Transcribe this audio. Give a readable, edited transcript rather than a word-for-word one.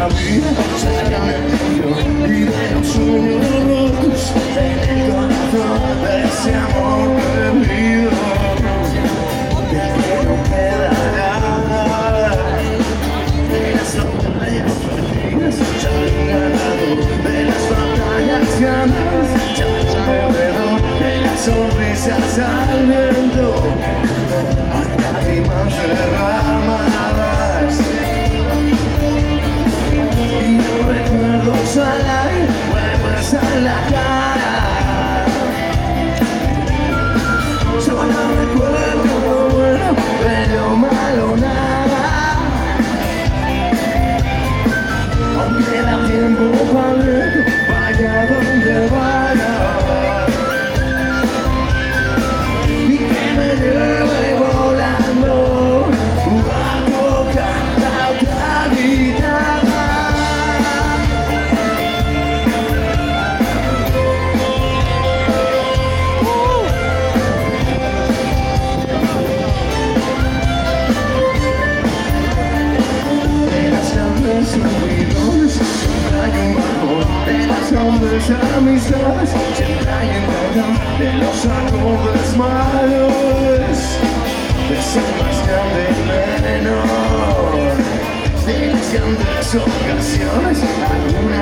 la vida, sacan el tuyo y de los sueños rotos en el corazón de ese amor perdido. De que no queda nada, de las batallas perdidas ya han ganado, de las batallas ganadas ya han alrededor, de las sonrisas al viento, hay lágrimas derramadas. Y los recuerdos al aire, huevos a la cara. Solo recuerdo lo bueno, de lo malo nada. Aunque da tiempo para lento, vaya donde vaya. Y que me lleve volando a tocar la otra guitarra. De las hombres amistades siempre hay un perdón, de los acordes malos, de ser más grande y menor, de las grandes ocasiones, alguna